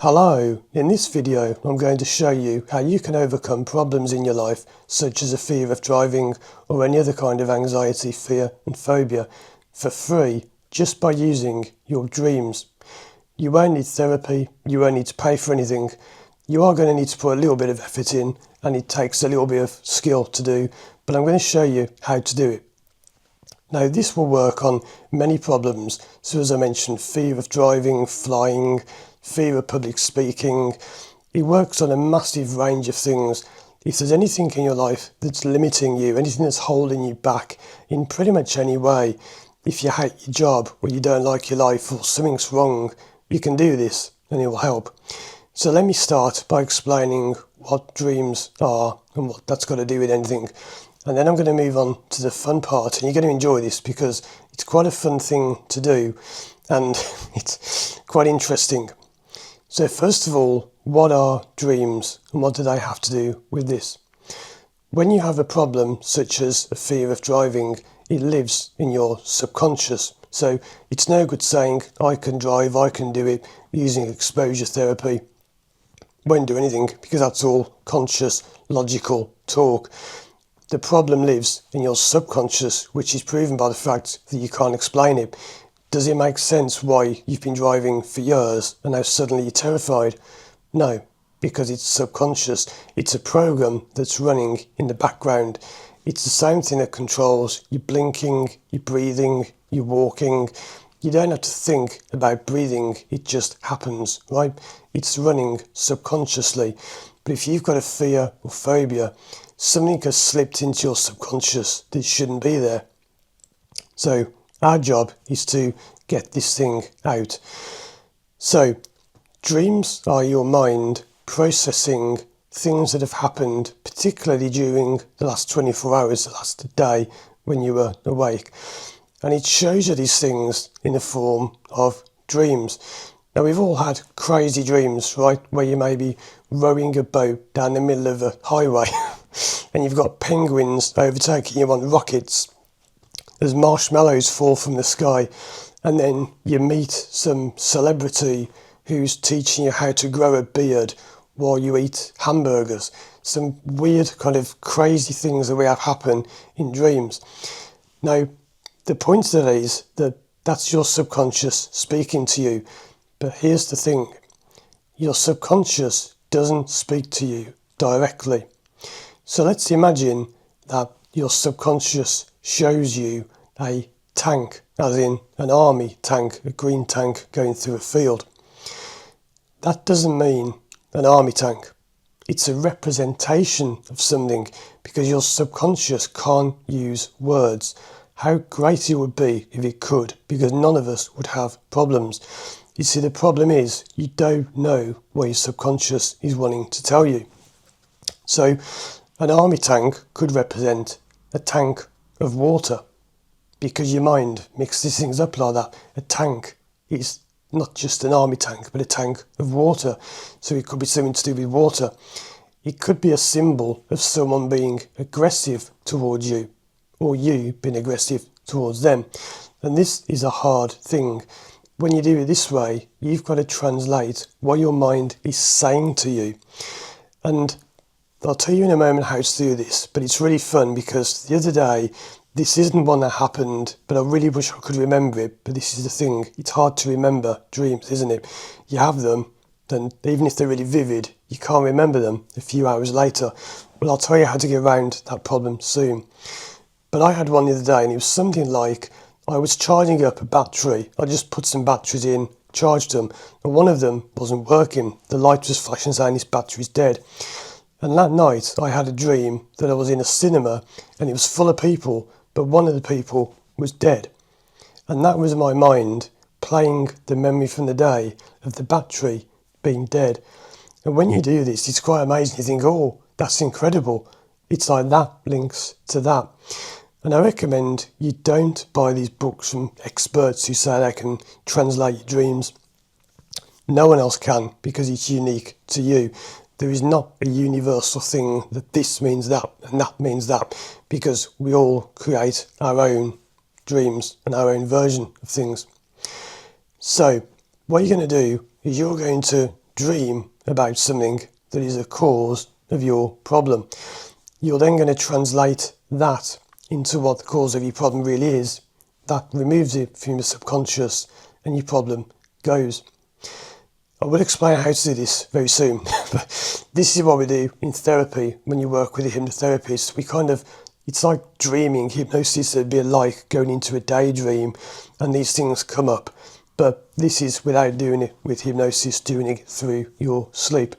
Hello, in this video I'm going to show you how you can overcome problems in your life such as a fear of driving or any other kind of anxiety, fear and phobia for free just by using your dreams. You won't need therapy, you won't need to pay for anything. You are going to need to put a little bit of effort in and it takes a little bit of skill to do, but I'm going to show you how to do it. Now this will work on many problems, so as I mentioned, fear of driving, flying, fear of public speaking. It works on a massive range of things. If there's anything in your life that's limiting you, anything that's holding you back in pretty much any way, if you hate your job or you don't like your life or something's wrong, you can do this and it will help. So let me start by explaining what dreams are and what that's got to do with anything. And then I'm going to move on to the fun part, and you're going to enjoy this because it's quite a fun thing to do and it's quite interesting. So first of all, what are dreams and what do they have to do with this? When you have a problem such as a fear of driving, it lives in your subconscious. So it's no good saying, I can drive, I can do it, using exposure therapy. Won't do anything because that's all conscious, logical talk. The problem lives in your subconscious, which is proven by the fact that you can't explain it. Does it make sense why you've been driving for years and now suddenly you're terrified? No, because it's subconscious. It's a program that's running in the background. It's the same thing that controls your blinking, your breathing, your walking. You don't have to think about breathing, it just happens, right? It's running subconsciously. But if you've got a fear or phobia, something has slipped into your subconscious that shouldn't be there. So our job is to get this thing out. So dreams are your mind processing things that have happened, particularly during the last 24 hours, the last day when you were awake. And it shows you these things in the form of dreams. Now we've all had crazy dreams, right? Where you may be rowing a boat down the middle of a highway and you've got penguins overtaking you on rockets. There's marshmallows fall from the sky, and then you meet some celebrity who's teaching you how to grow a beard while you eat hamburgers. Some weird kind of crazy things that we have happen in dreams. Now, the point of it is that that's your subconscious speaking to you. But here's the thing, your subconscious doesn't speak to you directly. So let's imagine that your subconscious shows you a tank, as in an army tank, a green tank going through a field. That doesn't mean an army tank. It's a representation of something because your subconscious can't use words. How great it would be if it could, because none of us would have problems. You see, the problem is you don't know what your subconscious is wanting to tell you. So an army tank could represent a tank of water because your mind mixes things up like that. A tank is not just an army tank, but a tank of water. So it could be something to do with water. It could be a symbol of someone being aggressive towards you or you being aggressive towards them. And this is a hard thing. When you do it this way, you've got to translate what your mind is saying to you. And I'll tell you in a moment how to do this, but it's really fun because the other day, this isn't one that happened, but I really wish I could remember it. But this is the thing, it's hard to remember dreams, isn't it? You have them, and even if they're really vivid, you can't remember them a few hours later. Well, I'll tell you how to get around that problem soon. But I had one the other day, and it was something like, I was charging up a battery. I just put some batteries in, charged them, and one of them wasn't working. The light was flashing saying this battery's dead. And that night I had a dream that I was in a cinema and it was full of people, but one of the people was dead. And that was my mind playing the memory from the day of the battery being dead. And when you do this, it's quite amazing. You think, oh, that's incredible. It's like that links to that. And I recommend you don't buy these books from experts who say they can translate your dreams. No one else can because it's unique to you. There is not a universal thing that this means that and that means that, because we all create our own dreams and our own version of things. So what you're going to do is you're going to dream about something that is the cause of your problem. You're then going to translate that into what the cause of your problem really is. That removes it from your subconscious and your problem goes. I will explain how to do this very soon, but this is what we do in therapy when you work with a hypnotherapist. It's like dreaming. Hypnosis would be like going into a daydream and these things come up. But this is without doing it with hypnosis, doing it through your sleep.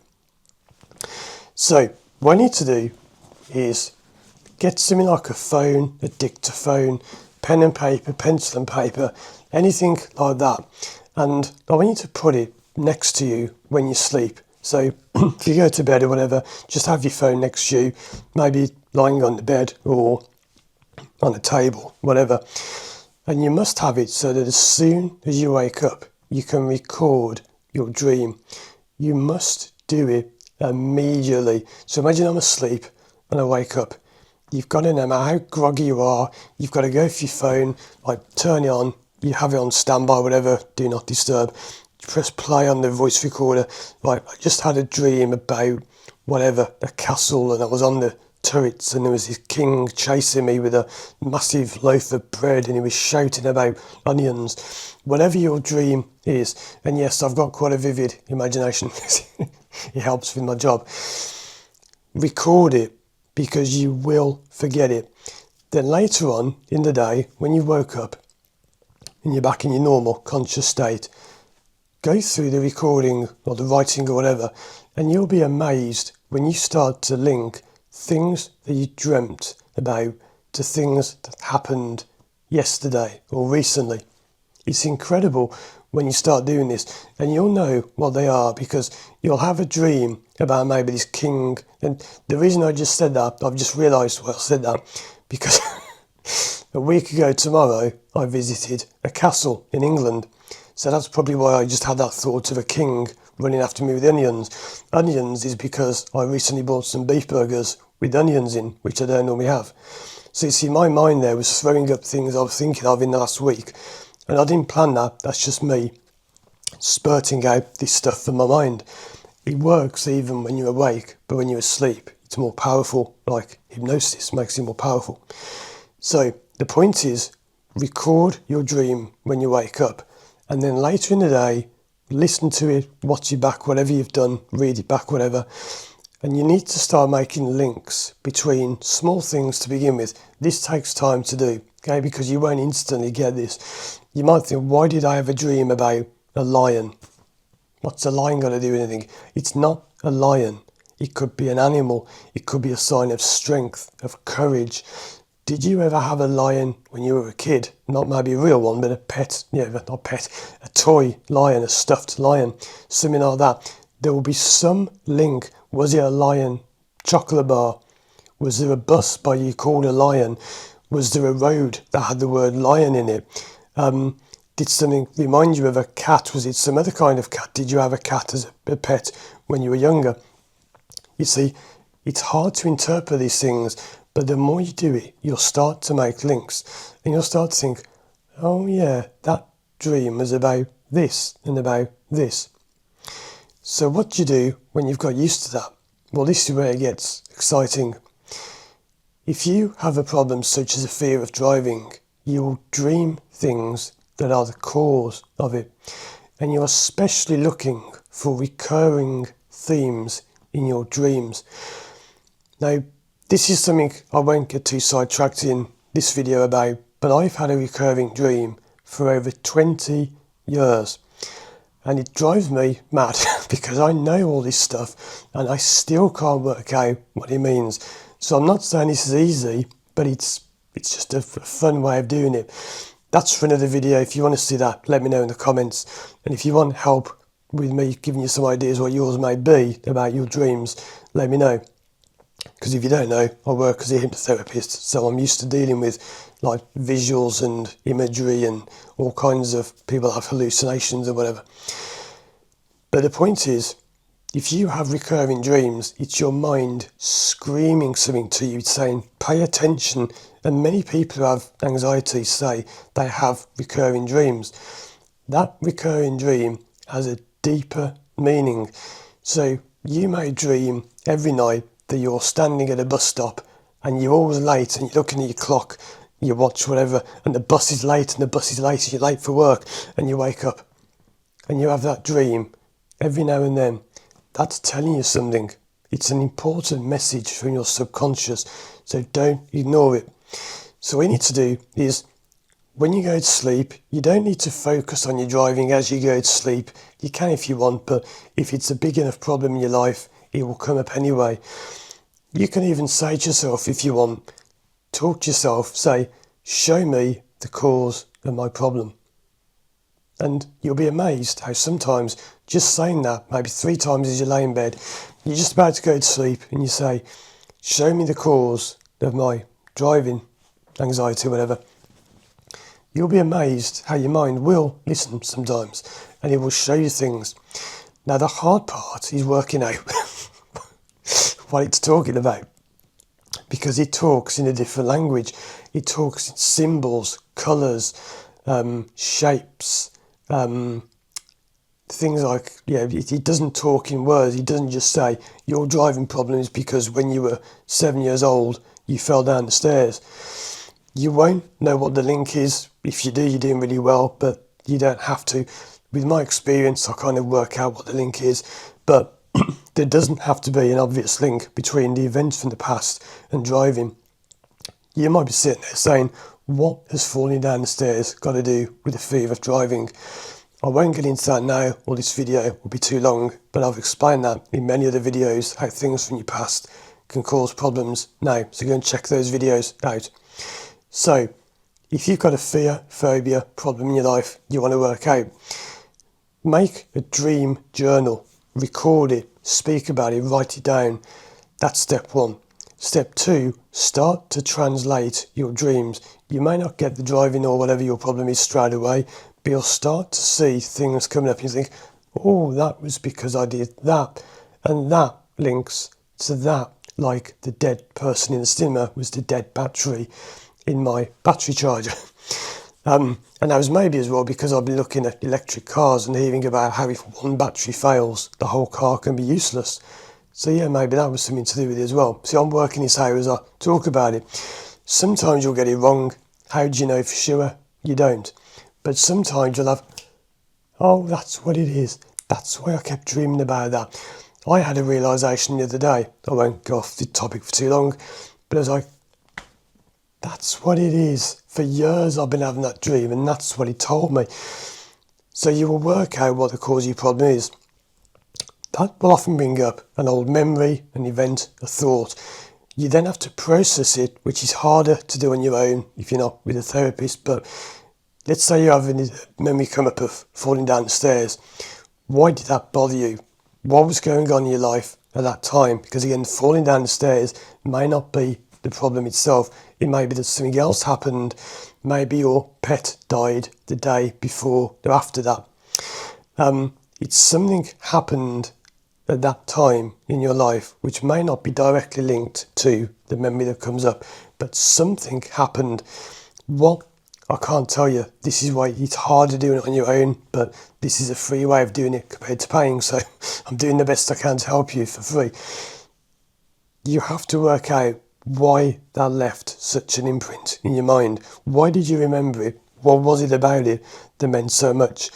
So what I need to do is get something like a phone, a dictaphone, pen and paper, pencil and paper, anything like that. And I want you to put it next to you when you sleep. So if you go to bed or whatever, just have your phone next to you, maybe lying on the bed or on a table, whatever. And you must have it so that as soon as you wake up, you can record your dream. You must do it immediately. So imagine I'm asleep and I wake up. You've got to, no matter how groggy you are, you've got to go for your phone, like turn it on, you have it on standby, whatever, do not disturb. Press play on the voice recorder. Like, I just had a dream about whatever, a castle, and I was on the turrets and there was this king chasing me with a massive loaf of bread and he was shouting about onions. Whatever your dream is, and yes, I've got quite a vivid imagination. It helps with my job. Record it because you will forget it. Then later on in the day, when you woke up and you're back in your normal conscious state, go through the recording or the writing or whatever, and you'll be amazed when you start to link things that you dreamt about to things that happened yesterday or recently. It's incredible when you start doing this, and you'll know what they are because you'll have a dream about maybe this king. And the reason I just said that, I've just realised why I said that, because a week ago tomorrow I visited a castle in England. So that's probably why I just had that thought of a king running after me with onions. Onions is because I recently bought some beef burgers with onions in, which I don't normally have. So you see, my mind there was throwing up things I was thinking of in the last week. And I didn't plan that. That's just me spurting out this stuff from my mind. It works even when you're awake, but when you're asleep, it's more powerful. Like hypnosis makes it more powerful. So the point is, record your dream when you wake up. And then later in the day, listen to it, watch it back, whatever you've done, read it back, whatever. And you need to start making links between small things to begin with. This takes time to do, okay, because you won't instantly get this. You might think, why did I have a dream about a lion? What's a lion got to do with anything? It's not a lion. It could be an animal. It could be a sign of strength, of courage. Did you ever have a lion when you were a kid? Not maybe a real one, but a pet, not pet, a toy lion, a stuffed lion, something like that. There will be some link. Was it a lion chocolate bar? Was there a bus by you called a lion? Was there a road that had the word lion in it? Did something remind you of a cat? Was it some other kind of cat? Did you have a cat as a pet when you were younger? You see, it's hard to interpret these things. But the more you do it, you'll start to make links and you'll start to think, oh yeah, that dream was about this and about this. So what do you do when you've got used to that? Well, this is where it gets exciting. If you have a problem such as a fear of driving, you will dream things that are the cause of it. And you're especially looking for recurring themes in your dreams. Now, this is something I won't get too sidetracked in this video about, but I've had a recurring dream for over 20 years. And it drives me mad because I know all this stuff and I still can't work out what it means. So I'm not saying this is easy, but it's just a fun way of doing it. That's for another video. If you want to see that, let me know in the comments. And if you want help with me giving you some ideas what yours may be about your dreams, let me know. Because if you don't know, I work as a hypnotherapist, so I'm used to dealing with like visuals and imagery and all kinds of people have hallucinations or whatever. But the point is, if you have recurring dreams, it's your mind screaming something to you, saying, pay attention. And many people who have anxiety say they have recurring dreams. That recurring dream has a deeper meaning. So you may dream every night that you're standing at a bus stop and you're always late and you're looking at your clock, your watch, whatever, and the bus is late and the bus is late and you're late for work, and you wake up and you have that dream every now and then. That's telling you something. It's an important message from your subconscious, so don't ignore it. So what you need to do is, when you go to sleep, you don't need to focus on your driving as you go to sleep. You can if you want, but if it's a big enough problem in your life, it will come up anyway. You can even say to yourself, if you want, talk to yourself, say, show me the cause of my problem. And you'll be amazed how sometimes just saying that, maybe 3 times as you lay in bed, you're just about to go to sleep and you say, show me the cause of my driving anxiety, whatever. You'll be amazed how your mind will listen sometimes and it will show you things. Now the hard part is working out what it's talking about, because it talks in a different language. It talks in symbols, colours, shapes, things like, it doesn't talk in words. It doesn't just say your driving problem is because when you were 7 years old you fell down the stairs. You won't know what the link is. If you do, you're doing really well, but you don't have to. With my experience, I kind of work out what the link is, but there doesn't have to be an obvious link between the events from the past and driving. You might be sitting there saying, what has falling down the stairs got to do with the fear of driving? I won't get into that now, or this video will be too long, but I've explained that in many other videos, how things from your past can cause problems now. So go and check those videos out. So, if you've got a fear, phobia, problem in your life you want to work out, make a dream journal, record it, speak about it, write it down. That's step 1. Step 2, start to translate your dreams. You may not get the driving or whatever your problem is straight away, but you'll start to see things coming up and you think, oh, that was because I did that, and that links to that, like the dead person in the cinema was the dead battery in my battery charger. And that was maybe as well because I've been looking at electric cars and hearing about how if one battery fails, the whole car can be useless. So yeah, maybe that was something to do with it as well. See, I'm working this out as I talk about it. Sometimes you'll get it wrong. How do you know for sure? You don't. But sometimes you'll have, oh, that's what it is. That's why I kept dreaming about that. I had a realisation the other day. I won't go off the topic for too long, but I was like, that's what it is. For years I've been having that dream and that's what it told me. So you will work out what the cause of your problem is. That will often bring up an old memory, an event, a thought. You then have to process it, which is harder to do on your own if you're not with a therapist. But let's say you have a memory come up of falling down the stairs. Why did that bother you? What was going on in your life at that time? Because again, falling down the stairs may not be the problem itself. It may be that something else happened. Maybe your pet died the day before or after that. It's something happened at that time in your life which may not be directly linked to the memory that comes up, but something happened. What? I can't tell you. This is why it's harder doing it on your own, but this is a free way of doing it compared to paying, so I'm doing the best I can to help you for free. You have to work out why that left such an imprint in your mind. Why did you remember it? What was it about it that meant so much?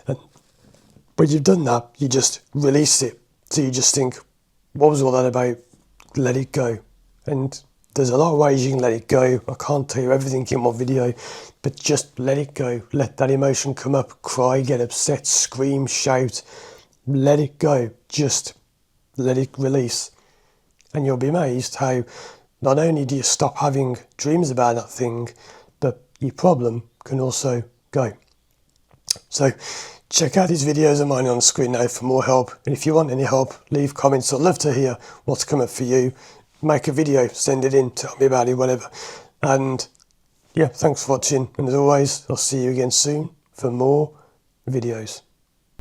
And when you've done that, you just release it. So you just think, what was all that about? Let it go. And there's a lot of ways you can let it go. I can't tell you everything in my video, but just let it go. Let that emotion come up, cry, get upset, scream, shout. Let it go. Just let it release. And you'll be amazed how not only do you stop having dreams about that thing, but your problem can also go. So check out these videos of mine on the screen now for more help. And if you want any help, leave comments. I'd love to hear what's come up for you. Make a video, send it in, tell me about it, whatever. And yeah, thanks for watching. And as always, I'll see you again soon for more videos.